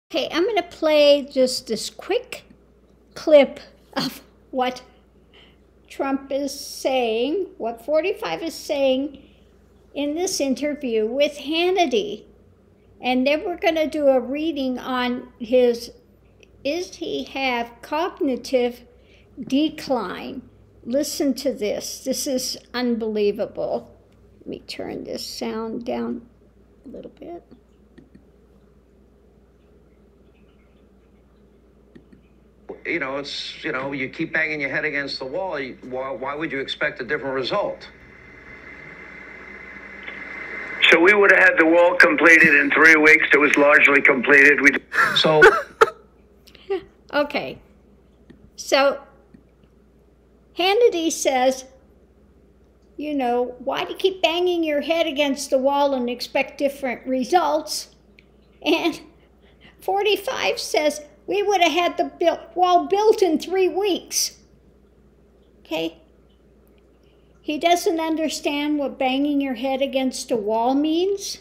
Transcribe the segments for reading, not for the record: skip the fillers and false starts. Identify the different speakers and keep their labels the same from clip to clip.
Speaker 1: Okay, I'm going to play just this quick clip of what Trump is saying, what 45 is saying in this interview with Hannity. And then we're going to do a reading on is he have cognitive decline? Listen to this. This is unbelievable. Let me turn this sound down a little bit.
Speaker 2: You keep banging your head against the wall. Why would you expect a different result?
Speaker 3: So we would have had the wall completed in 3 weeks. It was largely completed.
Speaker 1: Okay. So Hannity says, why do you keep banging your head against the wall and expect different results? And 45 says, we would have had the wall built in 3 weeks. Okay? He doesn't understand what banging your head against a wall means.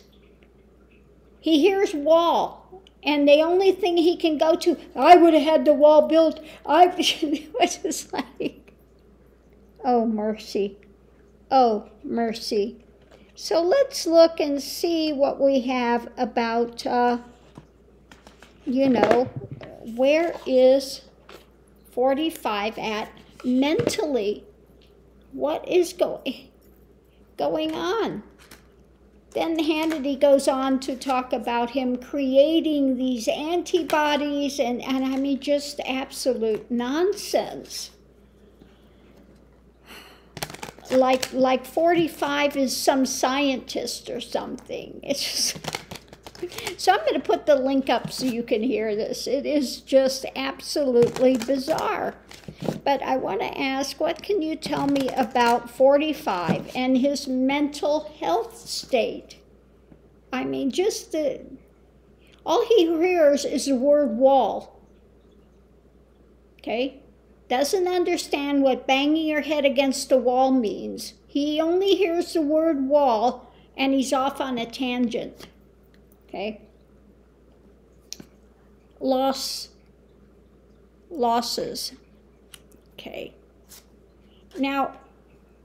Speaker 1: He hears wall, and the only thing he can go to, I would have had the wall built. It's just like, oh, mercy. Oh, mercy. So let's look and see what we have about, where is 45 at mentally? What is going on? Then Hannity goes on to talk about him creating these antibodies and I mean, just absolute nonsense. Like 45 is some scientist or something. It's just... So I'm going to put the link up so you can hear this. It is just absolutely bizarre. But I want to ask, what can you tell me about 45 and his mental health state? I mean, all he hears is the word wall. Okay? Doesn't understand what banging your head against the wall means. He only hears the word wall and he's off on a tangent. Okay. Losses. Okay. Now,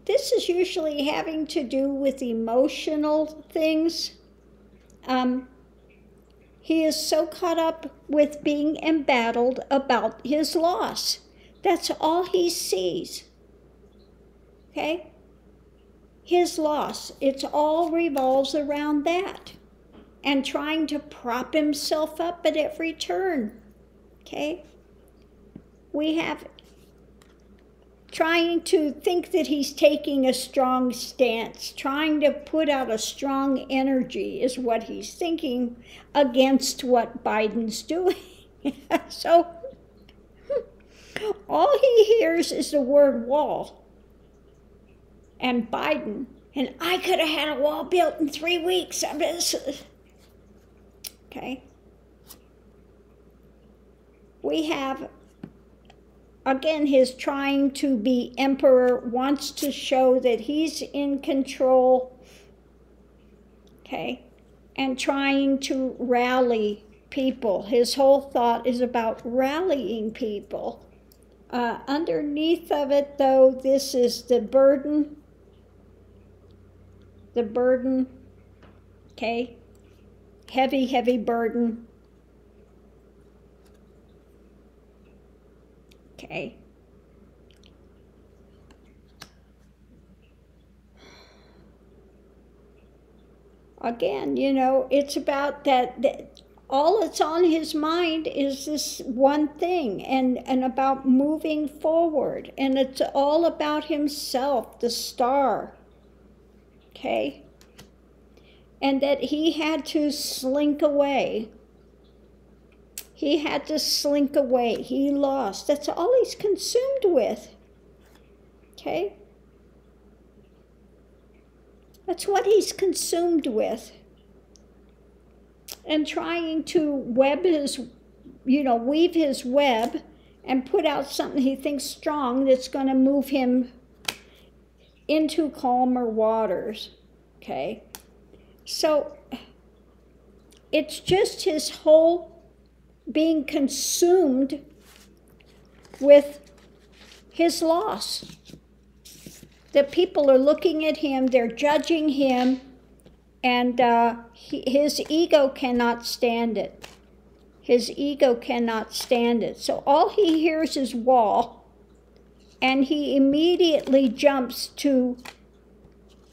Speaker 1: this is usually having to do with emotional things. He is so caught up with being embattled about his loss. That's all he sees. Okay? His loss. It all revolves around that. And trying to prop himself up at every turn, okay? We have trying to think that he's taking a strong stance, trying to put out a strong energy is what he's thinking against what Biden's doing. So all he hears is the word wall and Biden, and I could have had a wall built in 3 weeks. Okay. We have, again, his trying to be emperor, wants to show that he's in control, okay, and trying to rally people. His whole thought is about rallying people. Underneath of it, though, this is the burden, okay. Heavy, heavy burden. Okay. Again, it's about that all that's on his mind is this one thing and about moving forward. And it's all about himself, the star. Okay? And that he had to slink away. He had to slink away. He lost. That's all he's consumed with. Okay? That's what he's consumed with. And trying to weave his web and put out something he thinks strong that's going to move him into calmer waters. Okay? So it's just his whole being consumed with his loss. That people are looking at him, they're judging him, and his ego cannot stand it. His ego cannot stand it. So all he hears is wall, and he immediately jumps to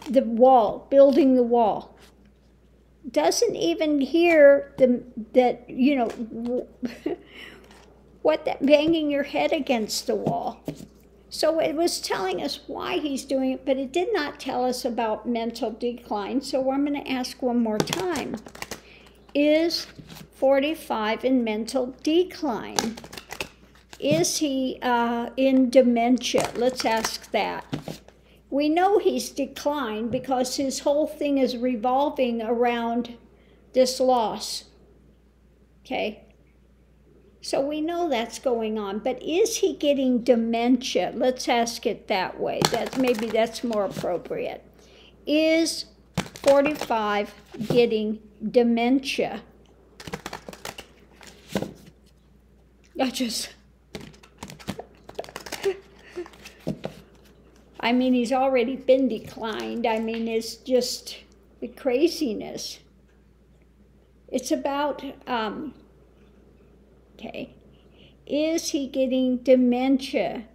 Speaker 1: the wall, building the wall. Doesn't even hear that, you know, what that banging your head against the wall. So it was telling us why he's doing it, but it did not tell us about mental decline. So I'm going to ask one more time. Is 45 in mental decline? Is he in dementia? Let's ask that. We know he's declined because his whole thing is revolving around this loss. Okay? So we know that's going on, but is he getting dementia? Let's ask it that way. Maybe that's more appropriate. Is 45 getting dementia? I mean, he's already been declined. I mean, it's just the craziness. It's about, okay, is he getting dementia?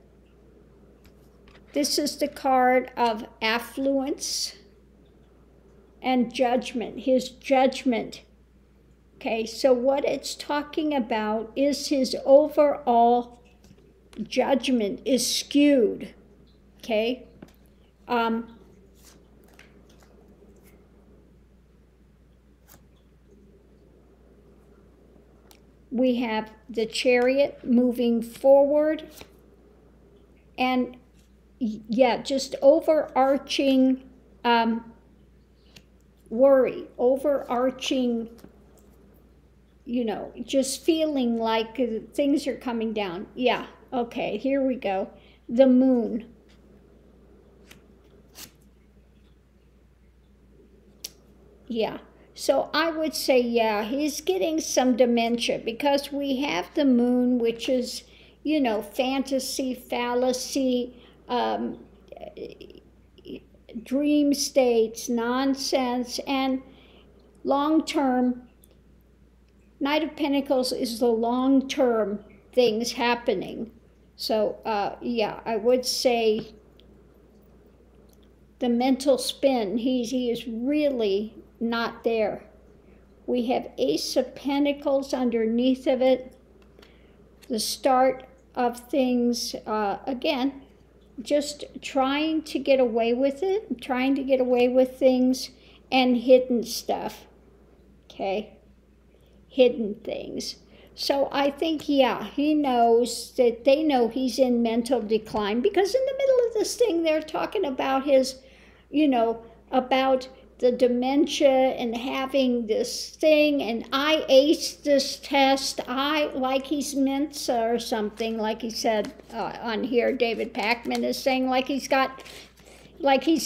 Speaker 1: This is the card of affluence and judgment, his judgment. Okay, so what it's talking about is his overall judgment is skewed. Okay, we have the Chariot moving forward, and yeah, just overarching worry, overarching, you know, just feeling like things are coming down. Yeah, okay, here we go. The Moon. Yeah, so I would say, yeah, he's getting some dementia because we have the Moon, which is, you know, fantasy, fallacy, dream states, nonsense, and long-term. Knight of Pentacles is the long-term things happening. So, yeah, I would say the mental spin, he is really not there. We have Ace of Pentacles underneath of it. The start of things, again, just trying to get away with it, trying to get away with things, and hidden stuff, okay? Hidden things. So I think, yeah, he knows that they know he's in mental decline because in the middle of this thing, they're talking about his, you know, about the dementia and having this thing, and I aced this test, like he's Mensa or something, like he said on here, David Packman is saying like he's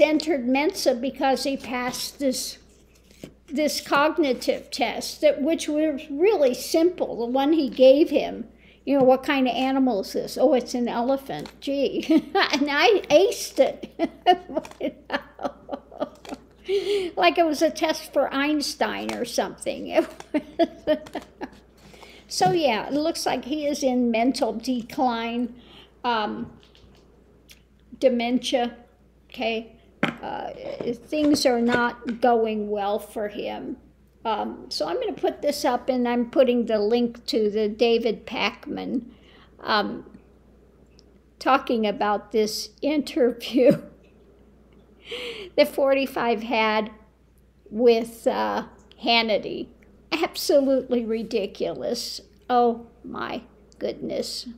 Speaker 1: entered Mensa because he passed this cognitive test, which was really simple, the one he gave him. You know, what kind of animal is this? Oh, it's an elephant. Gee, and I aced it. Like it was a test for Einstein or something. So yeah, it looks like he is in mental decline, dementia, okay? Things are not going well for him. So I'm going to put this up, and I'm putting the link to the David Packman talking about this interview that 45 had with Hannity. Absolutely ridiculous. Oh my goodness.